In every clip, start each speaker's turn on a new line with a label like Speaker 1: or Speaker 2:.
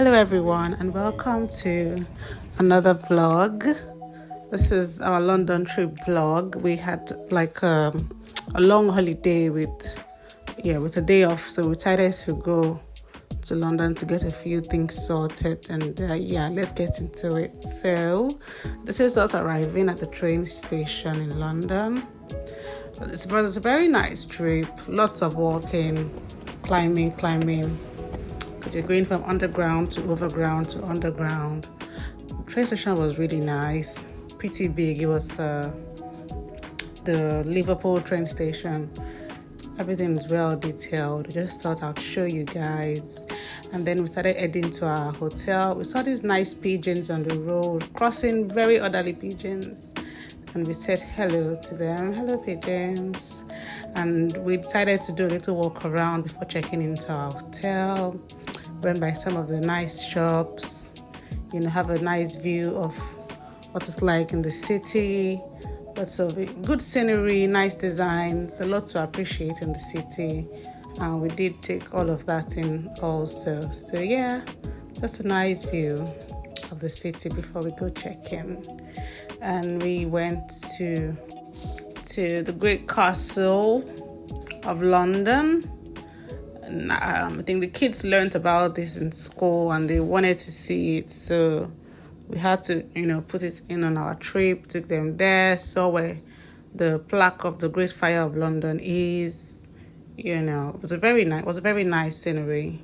Speaker 1: Hello everyone and welcome to another vlog. This is our London trip vlog. We had a long holiday with a day off, so we decided to go to London to get a few things sorted and let's get into it. So this is us arriving at the train station in London. It's a very nice trip, lots of walking, climbing, because you're going from underground to overground to underground. The train station was really nice, pretty big. It was the Liverpool train station. Everything is well detailed. I just thought I'd show you guys. And then we started heading to our hotel. We saw these nice pigeons on the road, crossing, very orderly pigeons. And we said hello to them. Hello, pigeons. And we decided to do a little walk around before checking into our hotel. Went by some of the nice shops, have a nice view of what it's like in the city. Lots of good scenery, nice designs, a lot to appreciate in the city. And we did take all of that in also. So just a nice view of the city before we go check in. And we went to the Great Castle of London. And, I think the kids learned about this in school and they wanted to see it. So we had to, put it in on our trip, took them there, saw where the plaque of the Great Fire of London is. It was a very nice scenery.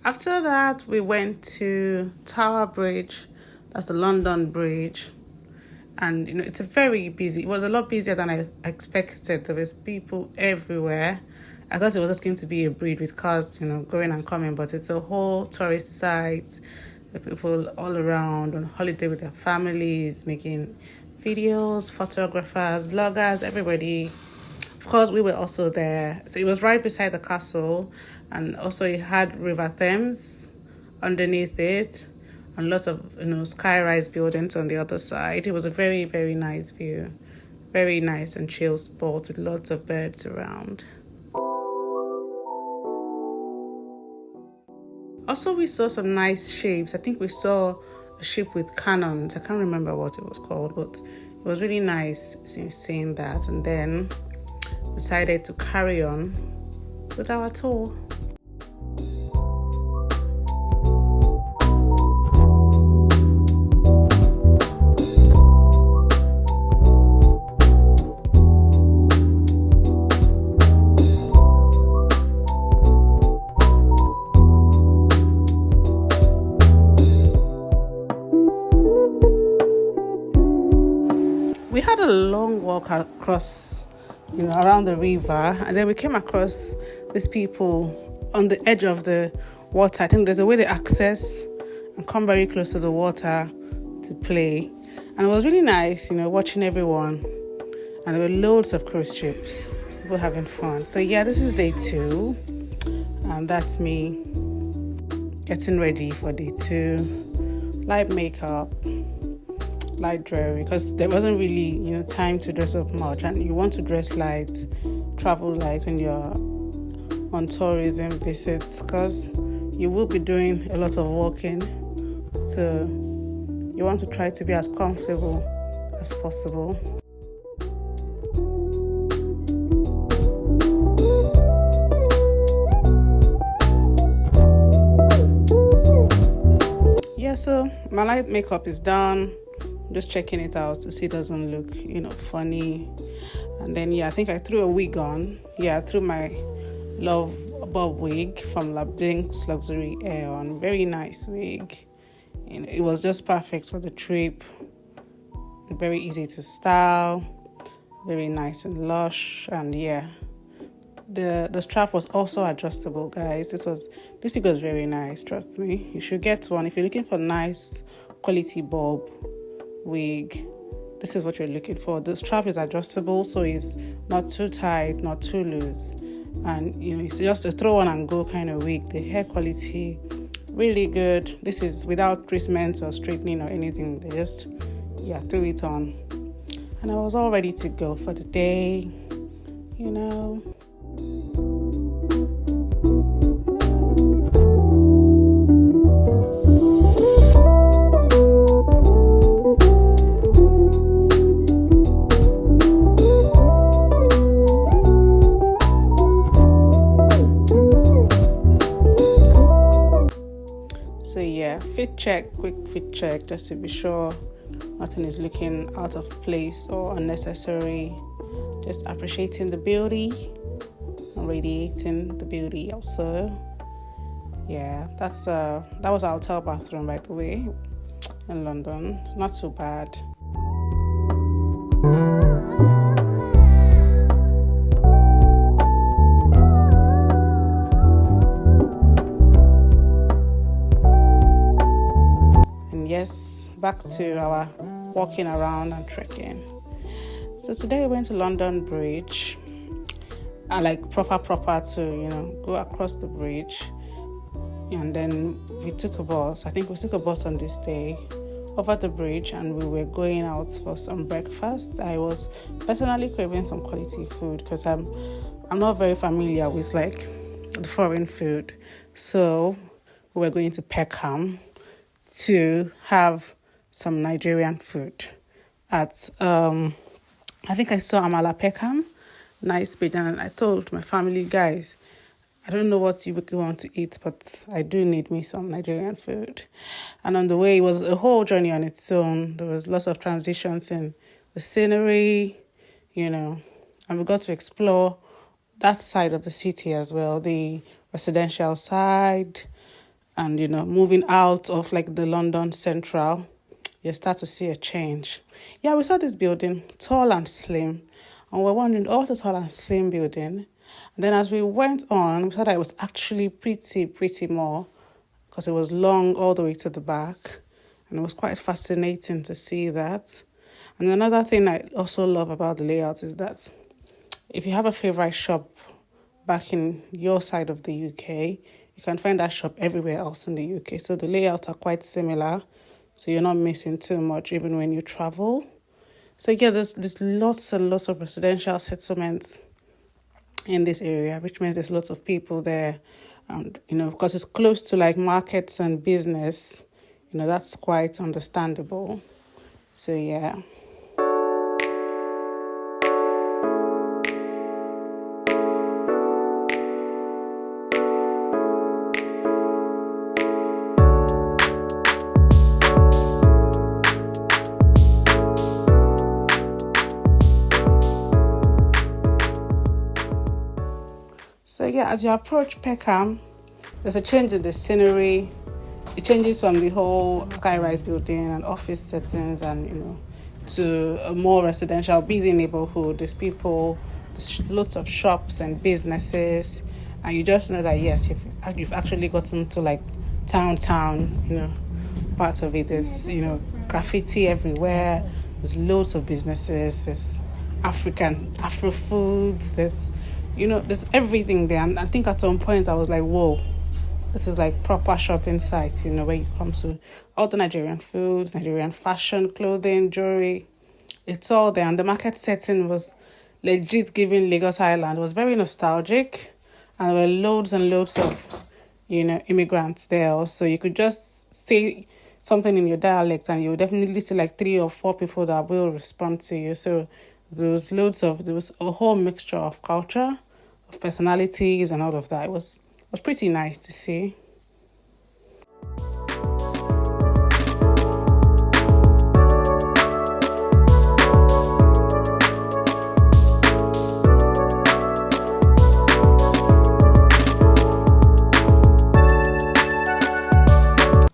Speaker 1: After that, we went to Tower Bridge. That's the London Bridge. And, it was a lot busier than I expected. There was people everywhere. I thought it was just going to be a bridge with cars, going and coming, but it's a whole tourist site. The people all around on holiday with their families, making videos, photographers, bloggers, everybody. Of course, we were also there. So it was right beside the castle, and also it had River Thames underneath it, and lots of sky-rise buildings on the other side. It was a very, very nice view. Very nice and chill spot with lots of birds around. Also, we saw some nice shapes. I think we saw a ship with cannons. I can't remember what it was called, but it was really nice seeing that. And then decided to carry on with our tour. We had a long walk across, around the river, and then we came across these people on the edge of the water. I think there's a way they access and come very close to the water to play. And it was really nice, watching everyone. And there were loads of cruise ships, people having fun. So this is day 2, and that's me getting ready for day 2. Light makeup, light jewelry, because there wasn't really time to dress up much, and you want to dress light, travel light when you're on tourism visits, because you will be doing a lot of walking, so you want to try to be as comfortable as possible. So my light makeup is done. Just checking it out to see it doesn't look, funny. And then, I think I threw a wig on. I threw my Love Bob wig from LaBlinks Luxury Hair on. Very nice wig. It was just perfect for the trip. Very easy to style. Very nice and lush. And the strap was also adjustable, guys. This wig was very nice, trust me. You should get one if you're looking for nice quality bob wig. This is what you're looking for. The strap is adjustable, so it's not too tight, not too loose, and it's just a throw on and go kind of wig. The hair quality really good. This is without treatment or straightening or anything. They just threw it on, and I was all ready to go for the day. quick fit check, just to be sure nothing is looking out of place or unnecessary. Just appreciating the beauty and radiating the beauty also. Yeah, that was our hotel bathroom, by the way, in London. Not too bad. And yes, back to our walking around and trekking. So today we went to London Bridge. I like proper to go across the bridge, and then we took a bus. I think we took a bus on this day over the bridge, and we were going out for some breakfast. I was personally craving some quality food because I'm not very familiar with like the foreign food. So we were going to Peckham to have some Nigerian food at I think I saw Amala Peckham, nice page, and I told my family, guys, I don't know what you want to eat, but I do need me some Nigerian food. And on the way, it was a whole journey on its own. There was lots of transitions in the scenery, and we got to explore that side of the city as well, the residential side, and, moving out of like the London Central, you start to see a change. Yeah, we saw this building, tall and slim, and we're wondering, oh, the tall and slim building. And then as we went on, we saw that it was actually pretty more, because it was long all the way to the back, and it was quite fascinating to see that. And another thing I also love about the layout is that if you have a favorite shop back in your side of the UK, you can find that shop everywhere else in the UK. So the layouts are quite similar, so you're not missing too much even when you travel. So yeah, there's lots and lots of residential settlements in this area, which means there's lots of people there. And, because it's close to like markets and business, that's quite understandable. So yeah. So yeah, as you approach Peckham, there's a change in the scenery. It changes from the whole sky-rise building and office settings and, to a more residential, busy neighborhood. There's people, there's lots of shops and businesses. And you just know that, yes, you've actually gotten to like town, part of it. There's, graffiti everywhere. There's loads of businesses. There's Afro foods. There's everything there. And I think at some point I was like, whoa, this is like proper shopping site, where you come to all the Nigerian foods, Nigerian fashion, clothing, jewelry. It's all there. And the market setting was legit giving Lagos Island. It was very nostalgic. And there were loads and loads of, immigrants there. So you could just say something in your dialect and you would definitely see like 3 or 4 people that will respond to you. So there was a whole mixture of culture, of personalities and all of that. It was pretty nice to see.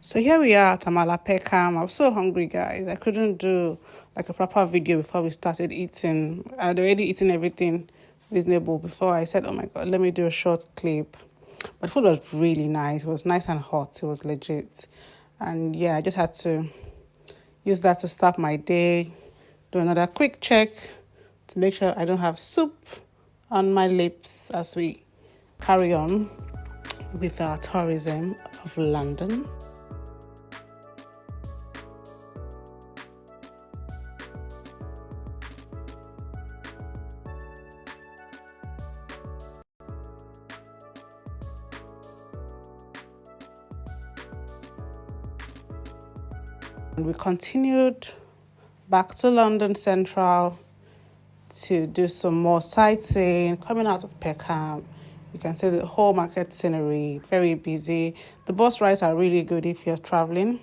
Speaker 1: So here we are at Amala Peckham. I was so hungry, guys. I couldn't do like a proper video before we started eating. I'd already eaten everything reasonable before I said, oh my God, let me do a short clip. But food was really nice. It was nice and hot. It was legit. And yeah, I just had to use that to start my day. Do another quick check to make sure I don't have soup on my lips as we carry on with our tourism of London. And we continued back to London Central to do some more sightseeing, coming out of Peckham, You can see the whole market scenery, very busy. The bus rides are really good if you're traveling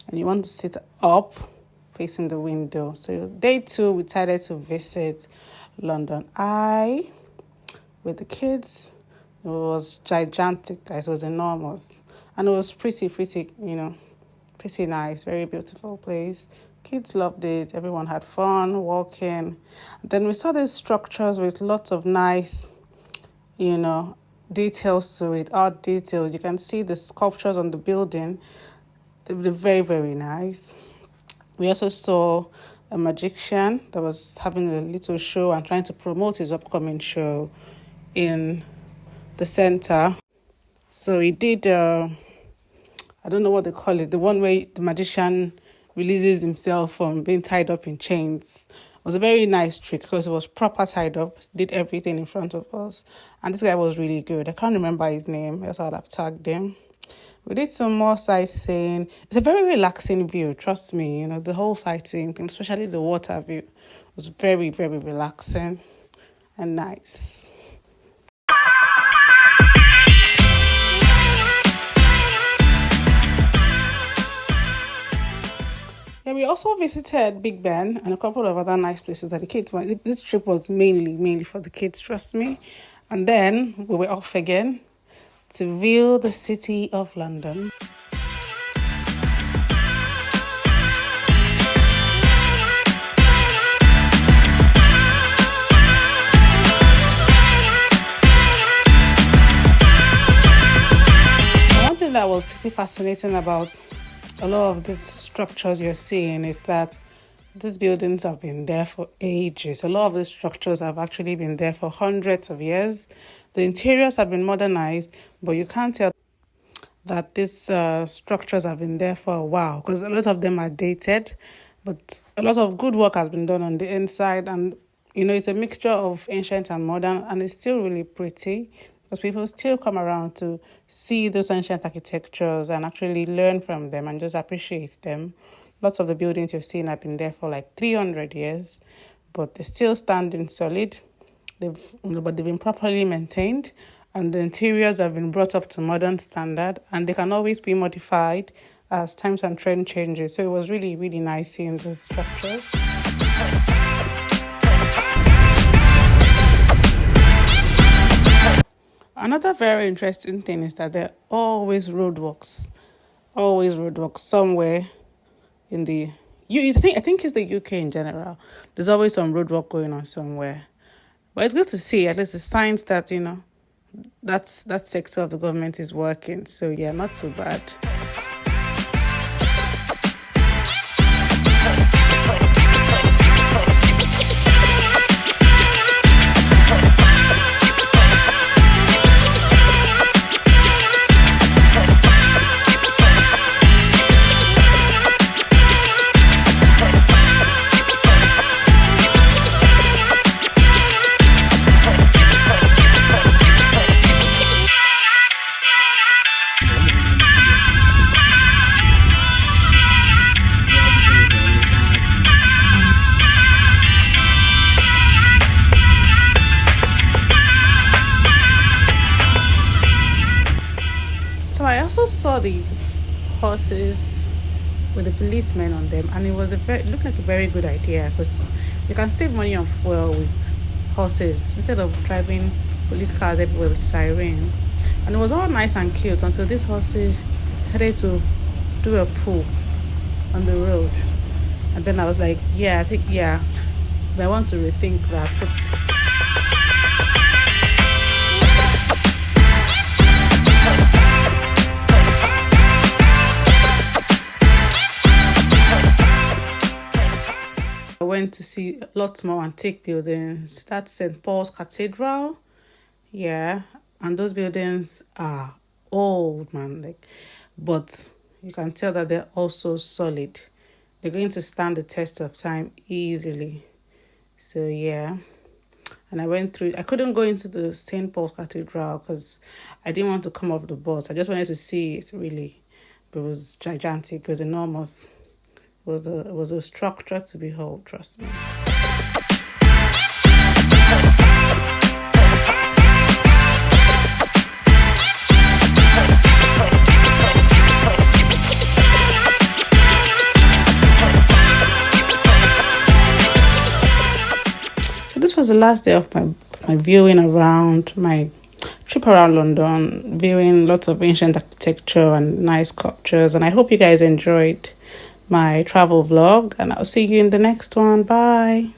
Speaker 1: and you want to sit up facing the window. So day 2, we decided to visit London Eye with the kids. It was gigantic, guys. It was enormous. And it was pretty, pretty nice. Very beautiful place. Kids loved it. Everyone had fun walking. Then we saw these structures with lots of nice, details to it, art details. You can see the sculptures on the building. They're very, very nice. We also saw a magician that was having a little show and trying to promote his upcoming show in the center. So he did, I don't know what they call it, the one where the magician releases himself from being tied up in chains. It was a very nice trick because it was proper tied up, did everything in front of us. And this guy was really good. I can't remember his name, else I'd have tagged him. We did some more sightseeing. It's a very relaxing view, trust me. The whole sightseeing thing, especially the water view, was very, very relaxing and nice. Yeah, we also visited Big Ben and a couple of other nice places that the kids went. This trip was mainly for the kids, trust me. And then we were off again to view the city of London. One thing that was pretty fascinating about a lot of these structures you're seeing is that these buildings have been there for ages. A lot of these structures have actually been there for hundreds of years. The interiors have been modernized, but you can't tell that these structures have been there for a while because a lot of them are dated, but a lot of good work has been done on the inside. And, it's a mixture of ancient and modern, and it's still really pretty because people still come around to see those ancient architectures and actually learn from them and just appreciate them. Lots of the buildings you're seeing have been there for like 300 years, but they're still standing solid. But they've been properly maintained, and the interiors have been brought up to modern standard, and they can always be modified as times and trend changes. So it was really, really nice seeing those structures. Another very interesting thing is that there are always roadworks somewhere in the I think it's the UK in general. There's always some roadwork going on somewhere. But it's good to see at least the signs that, that sector of the government is working. So yeah, not too bad. So I also saw the horses with the policemen on them, and it looked like a very good idea because you can save money on fuel with horses instead of driving police cars everywhere with siren. And it was all nice and cute until these horses started to do a poo on the road. And then I was like, but I want to rethink that. But I went to see lots more antique buildings. That's St. Paul's Cathedral. Yeah. And those buildings are old, man. But you can tell that they're also solid. They're going to stand the test of time easily. So, yeah. And I couldn't go into the St. Paul's Cathedral because I didn't want to come off the bus. I just wanted to see it, really. But it was gigantic. It was enormous. It was a structure to behold, trust me. the last day of my viewing around, my trip around London, viewing lots of ancient architecture and nice sculptures. And I hope you guys enjoyed my travel vlog, and I'll see you in the next one. Bye.